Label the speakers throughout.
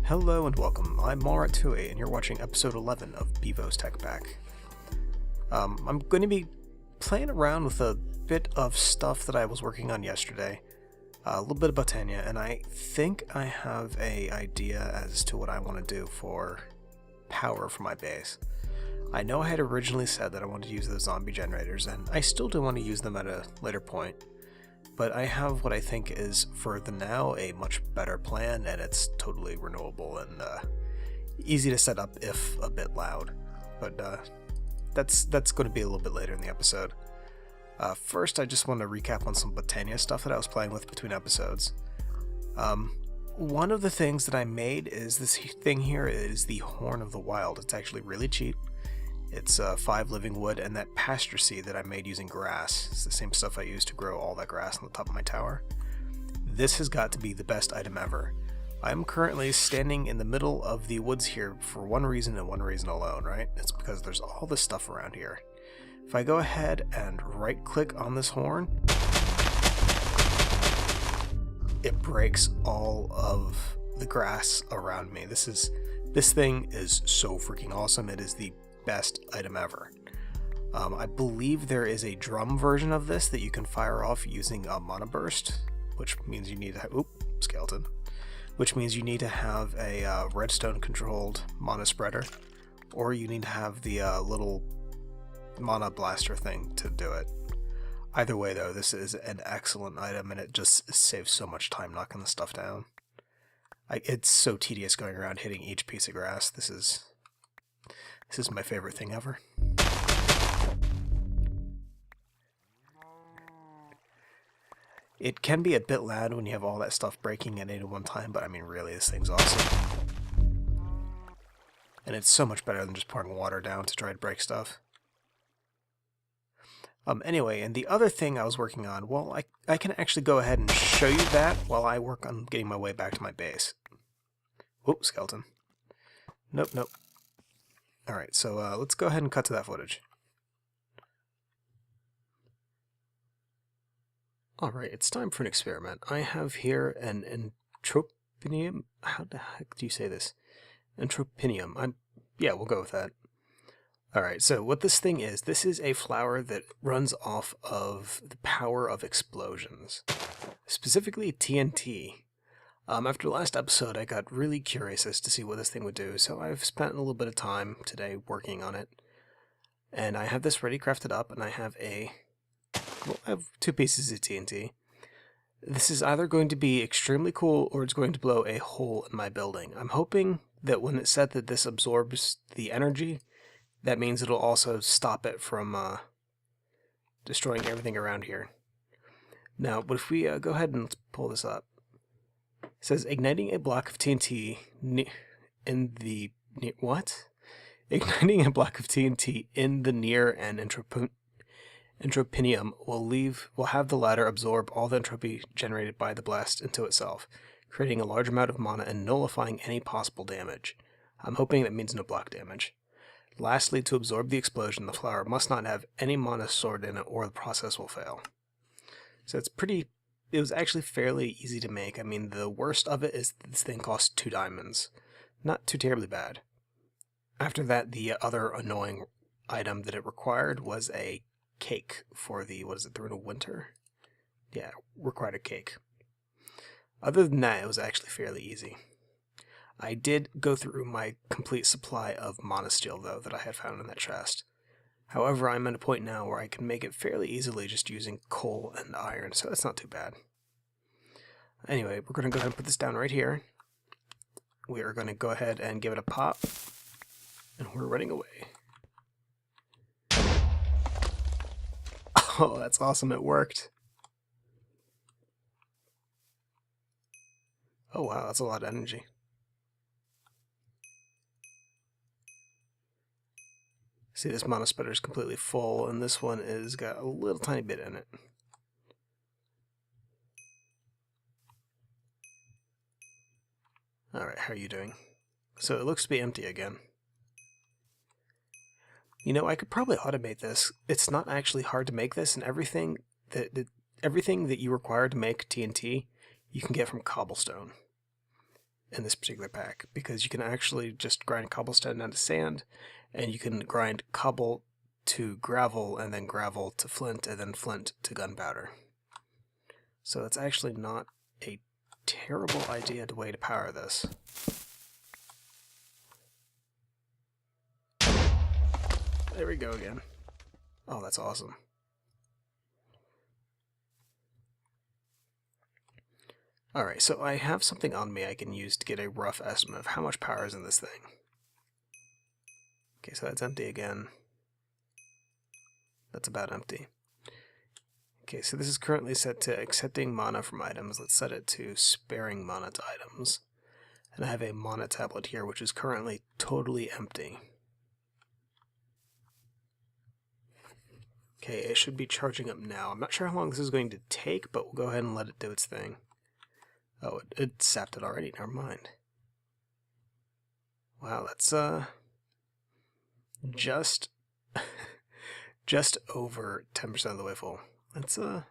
Speaker 1: Hello and welcome, I'm Maratui and you're watching episode 11 of Bevo's Tech Pack. I'm going to be playing around with a bit of stuff that I was working on yesterday, a little bit of Botania, and I think I have an idea as to what I want to do for power for my base. I know I had originally said that I wanted to use those zombie generators, and I still do want to use them at a later point. But I have what I think is, for the now, a much better plan, and it's totally renewable and easy to set up if a bit loud. But that's going to be a little bit later in the episode. First, I just want to recap on some Botania stuff that I was playing with between episodes. One of the things that I made is this thing here is the Horn of the Wild. It's actually really cheap. It's 5 living wood, and that pasture seed that I made using grass. It's the same stuff I used to grow all that grass on the top of my tower. This has got to be the best item ever. I'm currently standing in the middle of the woods here for one reason and one reason alone, right? It's because there's all this stuff around here. If I go ahead and right click on this horn, it breaks all of the grass around me. This thing is so freaking awesome. It is the best item ever. I believe there is a drum version of this that you can fire off using a mana burst, which means you need to skeleton, which means you need to have a redstone controlled mana spreader, or you need to have the little mana blaster thing to do it. Either way though, this is an excellent item and it just saves so much time knocking the stuff down. It's so tedious going around hitting each piece of grass. This is my favorite thing ever. It can be a bit loud when you have all that stuff breaking at any one time, but I mean really, this thing's awesome. And it's so much better than just pouring water down to try to break stuff. Anyway, and the other thing I was working on, well, I can actually go ahead and show you that while I work on getting my way back to my base. Whoop, skeleton. Nope. Alright, so let's go ahead and cut to that footage. Alright, it's time for an experiment. I have here an entropinium. How the heck do you say this? Entropinium. Yeah, we'll go with that. Alright, so what this thing is, this is a flower that runs off of the power of explosions. Specifically TNT. After the last episode, I got really curious as to see what this thing would do, so I've spent a little bit of time today working on it. And I have this ready crafted up, and I have I have 2 pieces of TNT. This is either going to be extremely cool, or it's going to blow a hole in my building. I'm hoping that when it's said that this absorbs the energy, that means it'll also stop it from destroying everything around here. Now, but if we go ahead and let's pull this up. It says igniting a block of TNT Igniting a block of TNT in the near and entropinium will have the latter absorb all the entropy generated by the blast into itself, creating a large amount of mana and nullifying any possible damage. I'm hoping that means no block damage. Lastly, to absorb the explosion, the flower must not have any mana stored in it or the process will fail. So it was actually fairly easy to make. I mean, the worst of it is this thing costs 2 diamonds. Not too terribly bad. After that, the other annoying item that it required was a cake for the Rune of Winter? Yeah, required a cake. Other than that, it was actually fairly easy. I did go through my complete supply of mana steel, though, that I had found in that chest. However, I'm at a point now where I can make it fairly easily just using coal and iron, so that's not too bad. Anyway, we're going to go ahead and put this down right here. We are going to go ahead and give it a pop, and we're running away. Oh, that's awesome, it worked. Oh wow, that's a lot of energy. See, this mana spreader is completely full, and this one is got a little tiny bit in it. Alright, how are you doing? So it looks to be empty again. You know, I could probably automate this. It's not actually hard to make this, and everything that you require to make TNT, you can get from cobblestone. in this particular pack, because you can actually just grind cobblestone down to sand, and you can grind cobble to gravel, and then gravel to flint, and then flint to gunpowder. So it's actually not a terrible idea to way to power this. There we go again. Oh, that's awesome. Alright, so I have something on me I can use to get a rough estimate of how much power is in this thing. Okay, so that's empty again. That's about empty. Okay, so this is currently set to accepting mana from items. Let's set it to sparing mana to items. And I have a mana tablet here, which is currently totally empty. Okay, it should be charging up now. I'm not sure how long this is going to take, but we'll go ahead and let it do its thing. Oh, it sapped it already. Never mind. Wow, that's just over 10% of the way full. That's a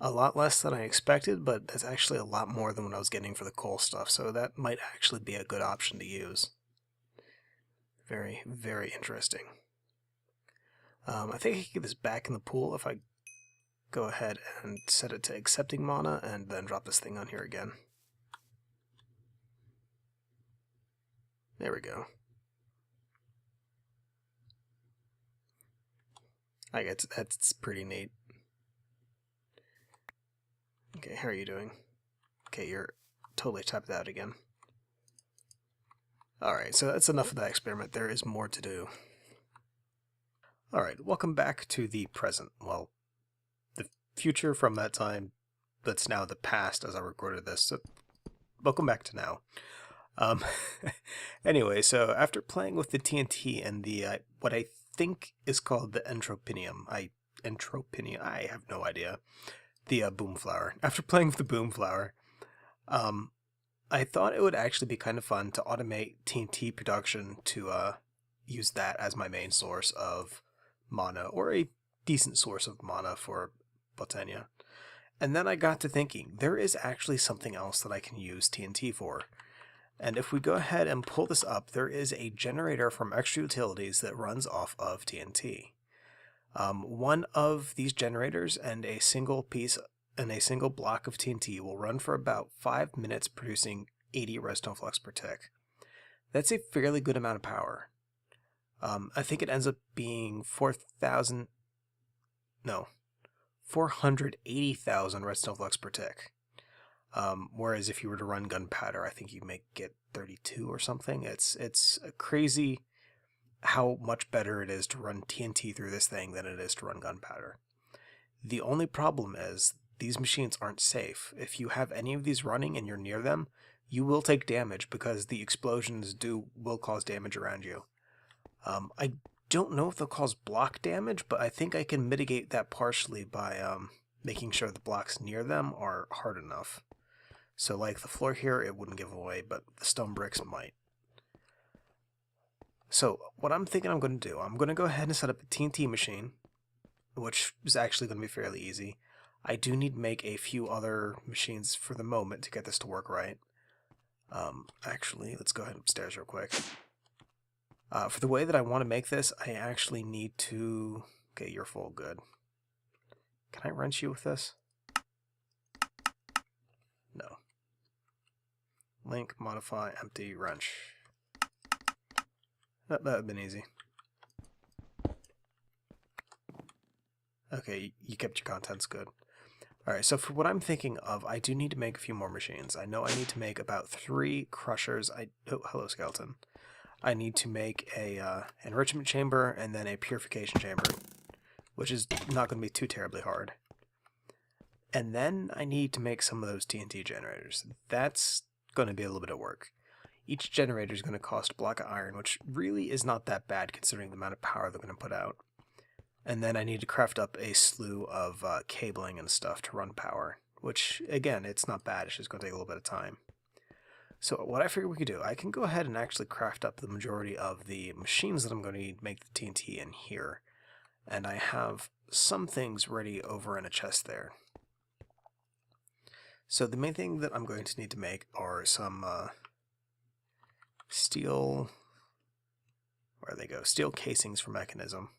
Speaker 1: lot less than I expected, but that's actually a lot more than what I was getting for the coal stuff, so that might actually be a good option to use. Very, very interesting. I think I can get this back in the pool if I go ahead and set it to accepting mana and then drop this thing on here again. There we go. I guess that's pretty neat. Okay, how are you doing? Okay, you're totally tapped out again. Alright, so that's enough of that experiment. There is more to do. Alright, welcome back to the present. Well, the future from that time that's now the past as I recorded this. So welcome back to now. Anyway, so after playing with the TNT and the what I think is called the entropinium, I have no idea. The boomflower. After playing with the boomflower, I thought it would actually be kind of fun to automate TNT production to use that as my main source of mana, or a decent source of mana for Botania. And then I got to thinking, there is actually something else that I can use TNT for. And if we go ahead and pull this up, there is a generator from Extra Utilities that runs off of TNT. One of these generators and a single piece and a single block of TNT will run for about 5 minutes, producing 80 redstone flux per tick. That's a fairly good amount of power. I think it ends up being 480,000 redstone flux per tick. Whereas if you were to run gunpowder, I think you may get 32 or something. It's crazy how much better it is to run TNT through this thing than it is to run gunpowder. The only problem is these machines aren't safe. If you have any of these running and you're near them, you will take damage because the explosions will cause damage around you. I don't know if they'll cause block damage, but I think I can mitigate that partially by making sure the blocks near them are hard enough. So like the floor here, it wouldn't give away, but the stone bricks might. So what I'm thinking I'm going to do, I'm going to go ahead and set up a TNT machine, which is actually going to be fairly easy. I do need to make a few other machines for the moment to get this to work right. Actually, let's go ahead upstairs real quick. For the way that I want to make this, I actually need to... Okay, you're full, good. Can I wrench you with this? No. Link, modify, empty, wrench. That would have been easy. Okay, you kept your contents good. Alright, so for what I'm thinking of, I do need to make a few more machines. I know I need to make about 3 crushers. Oh, hello, skeleton. I need to make a enrichment chamber and then a purification chamber, which is not going to be too terribly hard. And then I need to make some of those TNT generators. That's going to be a little bit of work. Each generator is going to cost a block of iron, which really is not that bad considering the amount of power they're going to put out. And then I need to craft up a slew of cabling and stuff to run power, which, again, it's not bad. It's just going to take a little bit of time. So what I figured we could do, I can go ahead and actually craft up the majority of the machines that I'm going to need to make the TNT in here. And I have some things ready over in a chest there. So the main thing that I'm going to need to make are some steel, where they go, steel casings for mechanism.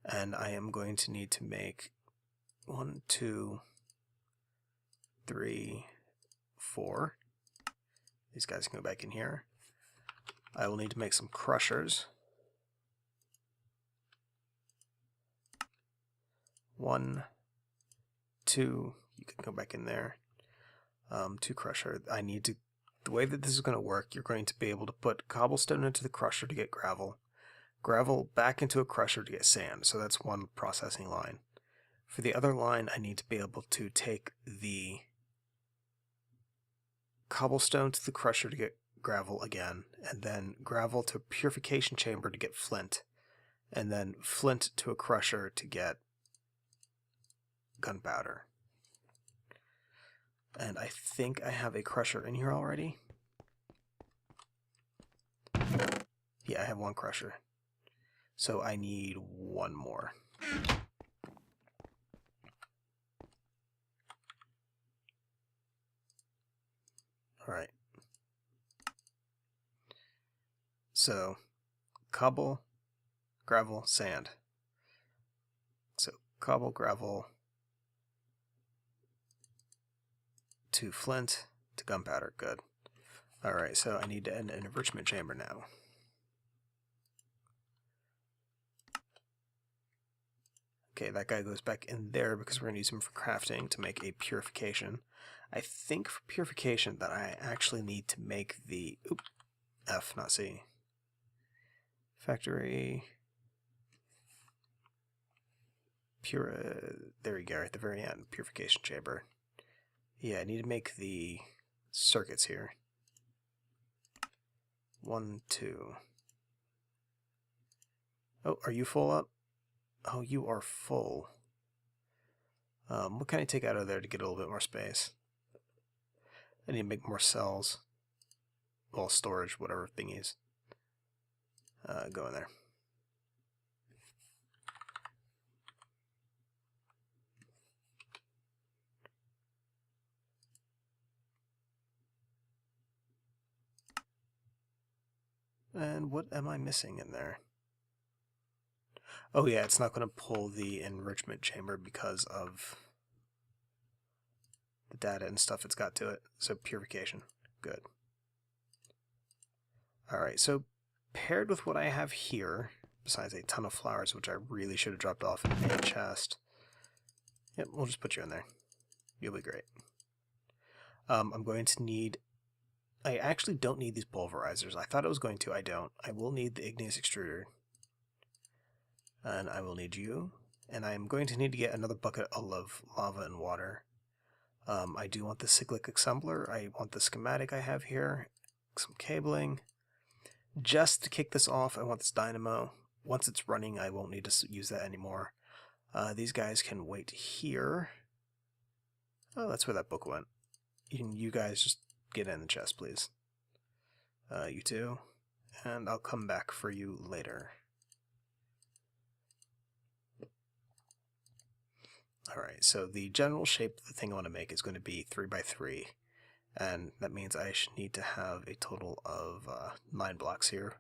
Speaker 1: And I am going to need to make 1, 2, 3, 4. These guys can go back in here. I will need to make some crushers. 1, 2, you can go back in there. 2 crusher. I need to, the way that this is going to work, you're going to be able to put cobblestone into the crusher to get gravel, gravel back into a crusher to get sand. So that's one processing line. For the other line, I need to be able to take the cobblestone to the crusher to get gravel again, and then gravel to a purification chamber to get flint, and then flint to a crusher to get gunpowder. And I think I have a crusher in here already. Yeah, I have 1 crusher. So I need 1 more. Alright. So, cobble, gravel, sand. So, cobble, gravel, to flint, to gunpowder. Good. Alright, so I need an enrichment chamber now. Okay, that guy goes back in there because we're going to use him for crafting to make a purification. I think for purification that I actually need to make the... Oop, F, not C. Factory... there we go, at the very end. Purification chamber. Yeah, I need to make the circuits here. 1, 2... Oh, are you full up? Oh, you are full. What can I take out of there to get a little bit more space? I need to make more cells. Well, storage, whatever thingies. Go in there. And what am I missing in there? Oh yeah, it's not going to pull the enrichment chamber because of the data and stuff it's got to it. So purification. Good. Alright, so paired with what I have here, besides a ton of flowers, which I really should have dropped off in a chest. Yep, we'll just put you in there. You'll be great. I'm going to need... I actually don't need these pulverizers. I thought I was going to. I don't. I will need the igneous extruder. And I will need you. And I'm going to need to get another bucket of lava and water. I do want the cyclic assembler. I want the schematic I have here. Some cabling. Just to kick this off, I want this dynamo. Once it's running, I won't need to use that anymore. These guys can wait here. Oh, that's where that book went. You guys just get in the chest, please. You too. And I'll come back for you later. Alright, so the general shape of the thing I want to make is going to be 3 by 3. And that means I should need to have a total of 9 blocks here.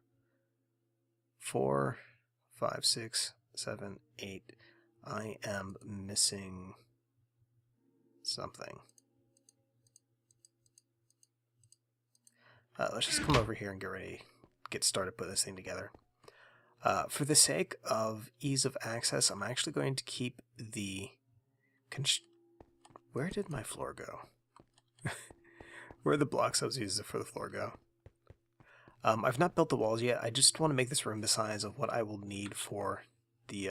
Speaker 1: 4, 5, 6, 7, 8. I am missing something. Let's just come over here and get started putting this thing together. For the sake of ease of access, I'm actually going to keep the... Where did my floor go? Where are the blocks I was using for the floor go? I've not built the walls yet. I just want to make this room the size of what I will need for the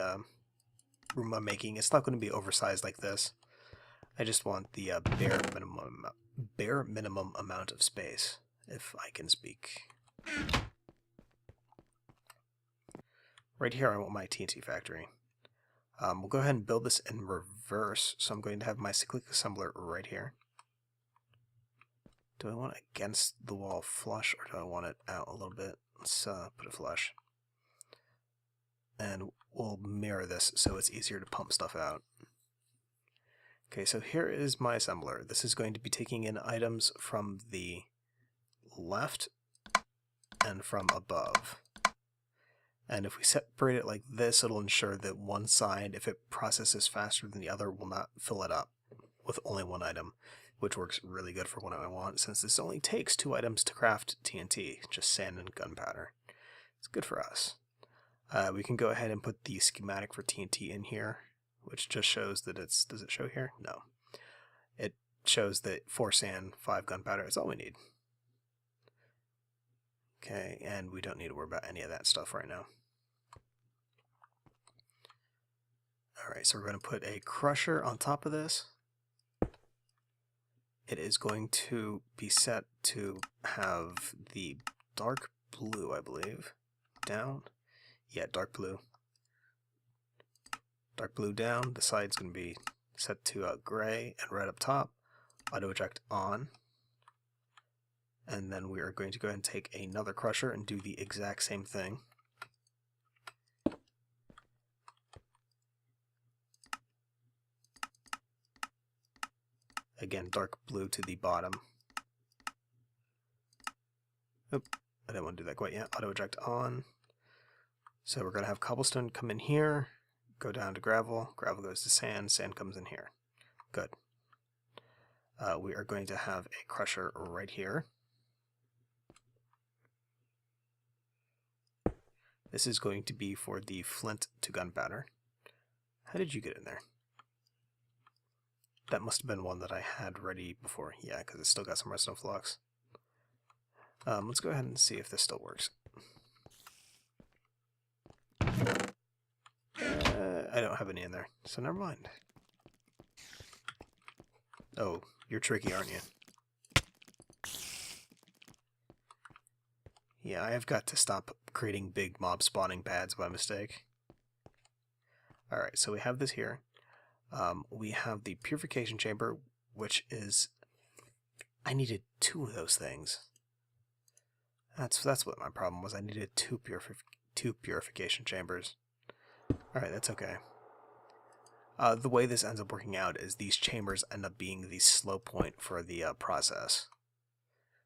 Speaker 1: room I'm making. It's not going to be oversized like this. I just want the bare minimum amount of space, if I can speak. Right here I want my TNT factory. We'll go ahead and build this in reverse, so I'm going to have my cyclic assembler right here. Do I want it against the wall flush, or do I want it out a little bit? Let's put it flush. And we'll mirror this so it's easier to pump stuff out. Okay, so here is my assembler. This is going to be taking in items from the left and from above. And if we separate it like this, it'll ensure that one side, if it processes faster than the other, will not fill it up with only one item, which works really good for what I want, since this only takes 2 items to craft TNT, just sand and gunpowder. It's good for us. We can go ahead and put the schematic for TNT in here, which just shows that it's... Does it show here? No. It shows that 4 sand, 5 gunpowder is all we need. Okay, and we don't need to worry about any of that stuff right now. Alright, so we're going to put a crusher on top of this. It is going to be set to have the dark blue, I believe, down. Yeah, dark blue. Dark blue down. The side's going to be set to gray and red up top. Auto eject on. And then we are going to go ahead and take another crusher and do the exact same thing. Again, dark blue to the bottom. Oop, I didn't want to do that quite yet. Auto eject on. So we're going to have cobblestone come in here, go down to gravel, gravel goes to sand, sand comes in here. Good. We are going to have a crusher right here. This is going to be for the flint to gunpowder. How did you get in there? That must have been one that I had ready before. Yeah, because it's still got some redstone flux. Let's go ahead and see if this still works. I don't have any in there, so never mind. Oh, you're tricky, aren't you? Yeah, I have got to stop creating big mob spawning pads by mistake. Alright, so we have this here. We have the purification chamber, which is... I needed 2 of those things. That's what my problem was. I needed 2 purification chambers. Alright, that's okay. The way this ends up working out is these chambers end up being the slow point for the process.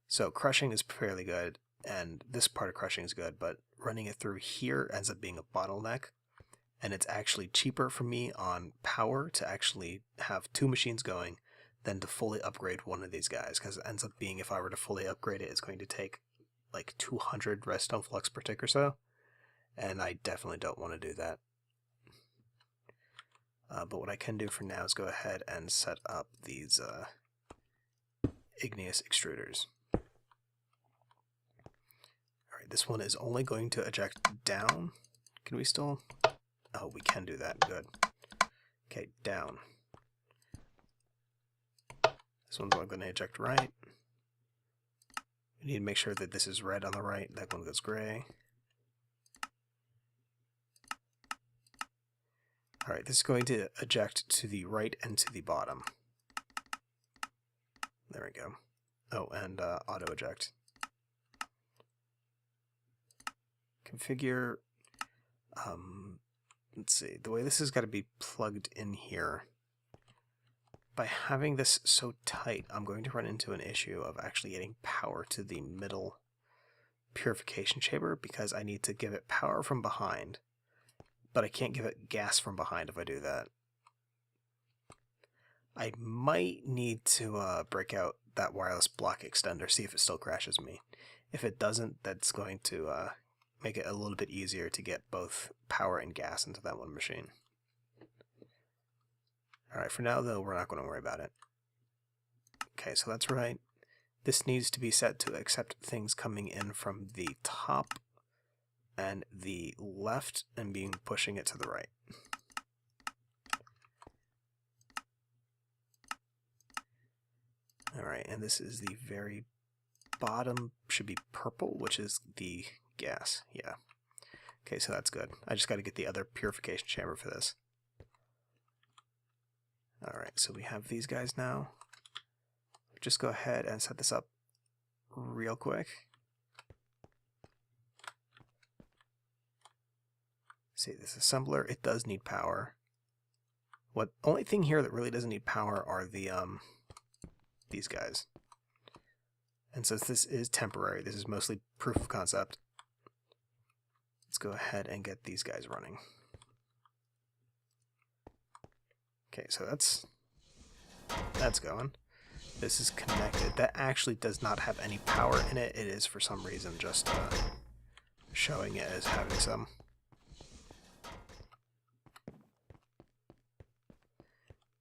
Speaker 1: So crushing is fairly good, and this part of crushing is good, but running it through here ends up being a bottleneck, and it's actually cheaper for me on power to actually have 2 machines going than to fully upgrade one of these guys, because it ends up being, if I were to fully upgrade it, it's going to take like 200 redstone flux per tick or so, and I definitely don't want to do that. But what I can do for now is go ahead and set up these igneous extruders. Alright, this one is only going to eject down. Can we still... Oh, we can do that. Good. Okay, down. This one's going to eject right. We need to make sure that this is red on the right. That one goes gray. Alright, this is going to eject to the right and to the bottom. There we go. Oh, and auto eject. Configure. Let's see. The way this has got to be plugged in here. By having this so tight, I'm going to run into an issue of actually getting power to the middle purification chamber, because I need to give it power from behind. But I can't give it gas from behind if I do that. I might need to break out that wireless block extender, see if it still crashes me. If it doesn't, that's going to make it a little bit easier to get both power and gas into that one machine. Alright, for now though, we're not going to worry about it. Okay, so that's right. This needs to be set to accept things coming in from the top and the left and pushing it to the right. Alright, and this is the very bottom, should be purple, which is the gas. Yeah. Okay, so that's good. I just got to get the other purification chamber for this. Alright, so we have these guys now. Just go ahead and set this up real quick. See, this assembler, it does need power. Only thing here that really doesn't need power are the these guys. And since this is temporary, this is mostly proof of concept. Let's go ahead and get these guys running. Okay, so that's going. This is connected. That actually does not have any power in it. It is for some reason just showing it as having some.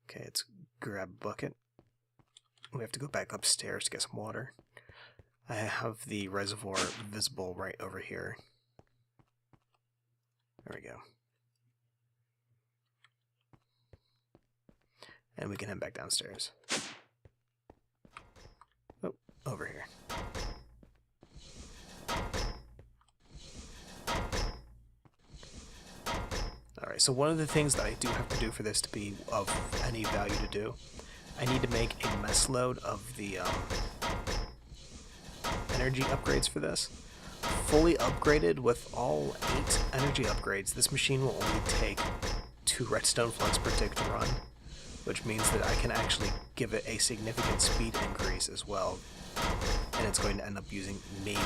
Speaker 1: Okay, let's grab a bucket. We have to go back upstairs to get some water. I have the reservoir visible right over here. There we go. And we can head back downstairs. Oh, over here. Alright, so one of the things that I do have to do for this to be of any value to do, I need to make a MacLeod of the energy upgrades for this. Fully upgraded with all 8 energy upgrades, this machine will only take 2 redstone flux per tick to run, which means that I can actually give it a significant speed increase as well, and it's going to end up using maybe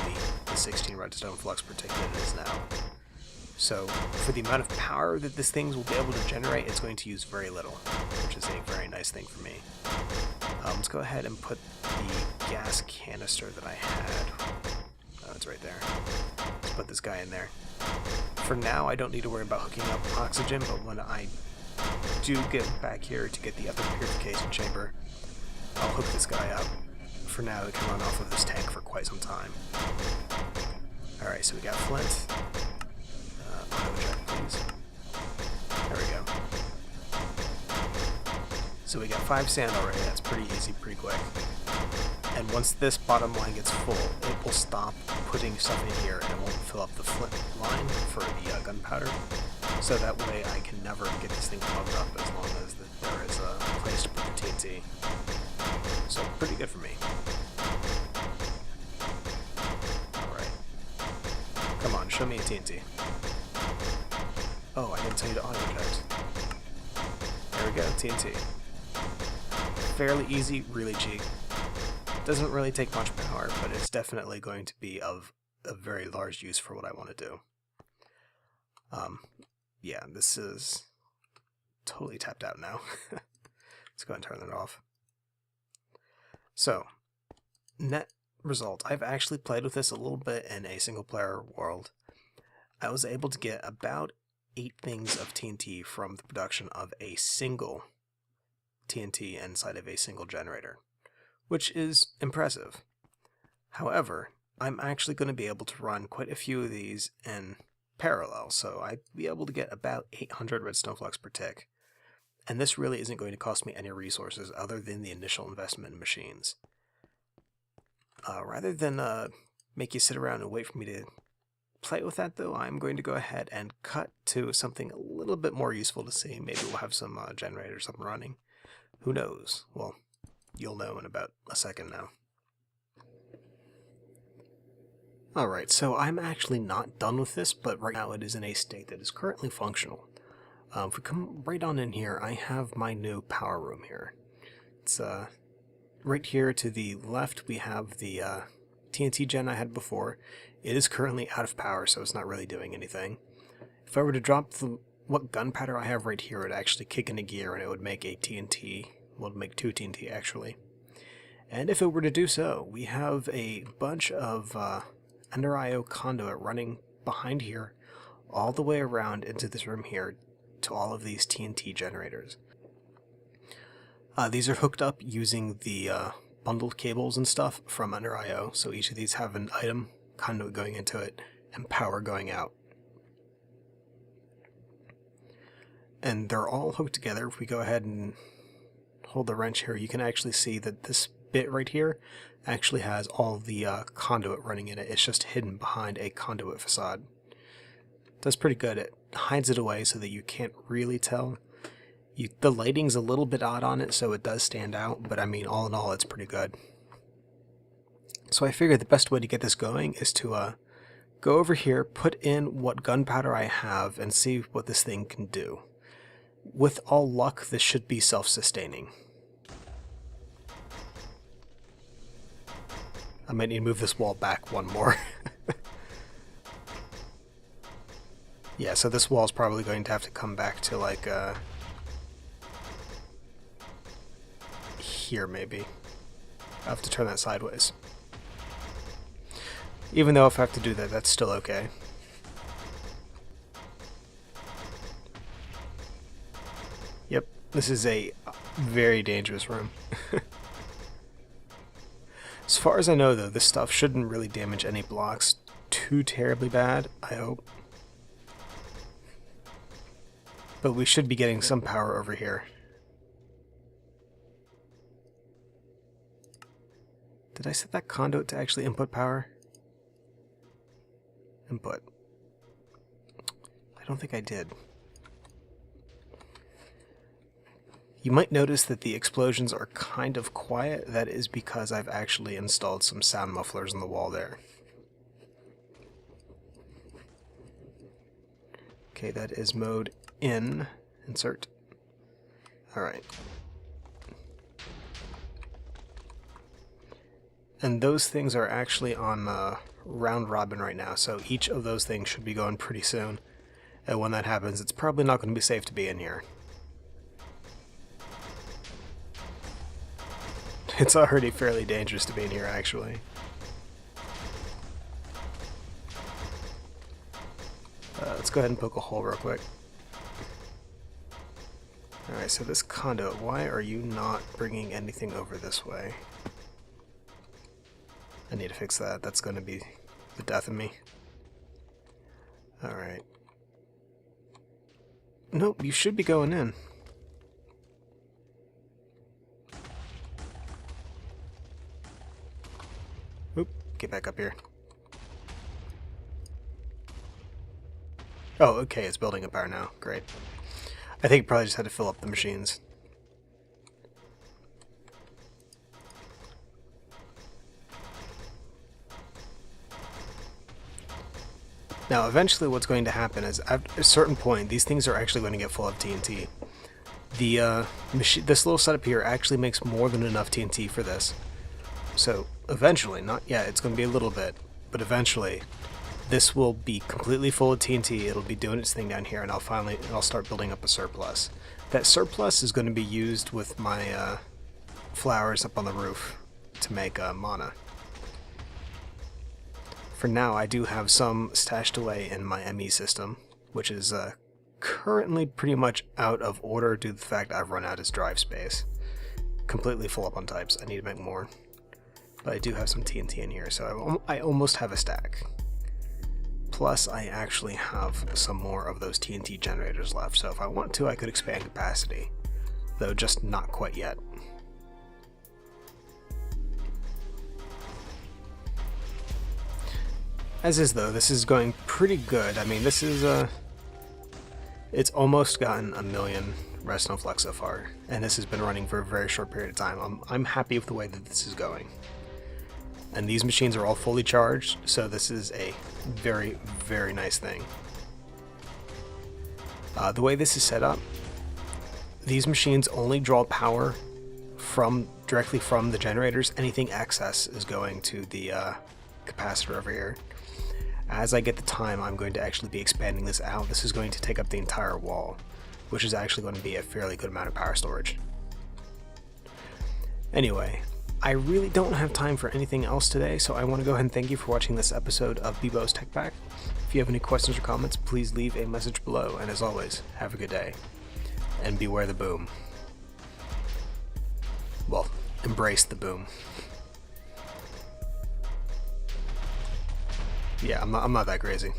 Speaker 1: the 16 redstone flux per tick that it is now. So for the amount of power that this thing will be able to generate, it's going to use very little, which is a very nice thing for me. Let's go ahead and put the gas canister that I had. Oh, it's right there. Let's put this guy in there. For now, I don't need to worry about hooking up oxygen, but when I do get back here to get the other purification chamber, I'll hook this guy up. For now, it can run off of this tank for quite some time. Alright, so we got flint. Auto check, please. There we go. So we got 5 sand already. That's pretty easy, pretty quick. And once this bottom line gets full, it will stop putting stuff in here and it won't fill up the flint line for the gunpowder. So that way I can never get this thing plugged up as long as there is a place to put the TNT. So pretty good for me. Alright. Come on, show me a TNT. Oh, I didn't tell you to auto-eject. There we go, TNT. Fairly easy, really cheap. Doesn't really take much power, but it's definitely going to be of a very large use for what I want to do. Yeah, this is totally tapped out now. Let's go ahead and turn it off. So, net result. I've actually played with this a little bit in a single player world. I was able to get about 8 things of TNT from the production of a single TNT inside of a single generator, which is impressive. However, I'm actually going to be able to run quite a few of these in parallel, so I'd be able to get about 800 redstone flux per tick. And this really isn't going to cost me any resources other than the initial investment in machines. Rather than make you sit around and wait for me to play with that, though, I'm going to go ahead and cut to something a little bit more useful to see. Maybe we'll have some generators up and running. Who knows? Well, you'll know in about a second now. Alright, so I'm actually not done with this, but right now it is in a state that is currently functional. If we come right on in here, I have my new power room here. It's right here to the left we have the TNT gen I had before. It is currently out of power, so it's not really doing anything. If I were to drop what gunpowder I have right here, it would actually kick into gear and it would make a TNT, well, it would make 2 TNT actually. And if it were to do so, we have a bunch of Ender IO conduit running behind here all the way around into this room here to all of these TNT generators. These are hooked up using the bundled cables and stuff from Ender IO, so each of these have an item conduit going into it and power going out. And they're all hooked together. If we go ahead and hold the wrench here, you can actually see that this bit right here actually has all the conduit running in it. It's just hidden behind a conduit facade. That's pretty good. It hides it away so that you can't really tell. The lighting's a little bit odd on it, so it does stand out, but I mean, all in all, it's pretty good. So I figured the best way to get this going is to go over here, put in what gunpowder I have, and see what this thing can do. with all luck, this should be self-sustaining. I might need to move this wall back one more. Yeah, so this wall is probably going to have to come back to like here maybe. I'll have to turn that sideways. Even though if I have to do that, that's still okay. Yep, this is a very dangerous room. As far as I know though, this stuff shouldn't really damage any blocks too terribly bad, I hope. But we should be getting some power over here. Did I set that conduit to actually input power? Input. I don't think I did. You might notice that the explosions are kind of quiet. That is because I've actually installed some sound mufflers on the wall there. Okay, that is mode in. Insert. Alright. And those things are actually on round robin right now, so each of those things should be going pretty soon. And when that happens, it's probably not going to be safe to be in here. It's already fairly dangerous to be in here, actually. Let's go ahead and poke a hole real quick. Alright, so this conduit, why are you not bringing anything over this way? I need to fix that. That's going to be the death of me. Alright. Nope, you should be going in. Oop, get back up here. Oh, okay, it's building up power now. Great. I think it probably just had to fill up the machines. Now, eventually what's going to happen is, at a certain point, these things are actually going to get full of TNT. This little setup here actually makes more than enough TNT for this. So, eventually, not yet, it's going to be a little bit, but eventually, this will be completely full of TNT, it'll be doing its thing down here, and I'll start building up a surplus. That surplus is going to be used with my flowers up on the roof to make mana. For now, I do have some stashed away in my ME system, which is currently pretty much out of order due to the fact I've run out of drive space. Completely full up on types, I need to make more. But I do have some TNT in here, so I almost have a stack. Plus, I actually have some more of those TNT generators left, so if I want to, I could expand capacity. Though just not quite yet. As is though, this is going pretty good. I mean, this is it's almost gotten 1 million redstone flux so far, and this has been running for a very short period of time. I'm happy with the way that this is going. And these machines are all fully charged, so this is a very, very nice thing. The way this is set up, these machines only draw power directly from the generators. Anything excess is going to the capacitor over here. As I get the time, I'm going to actually be expanding this out. This is going to take up the entire wall, which is actually going to be a fairly good amount of power storage. Anyway, I really don't have time for anything else today, so I want to go ahead and thank you for watching this episode of Bevo's Tech Pack. If you have any questions or comments, please leave a message below, and as always, have a good day, and beware the boom. Well, embrace the boom. Yeah, I'm not that crazy.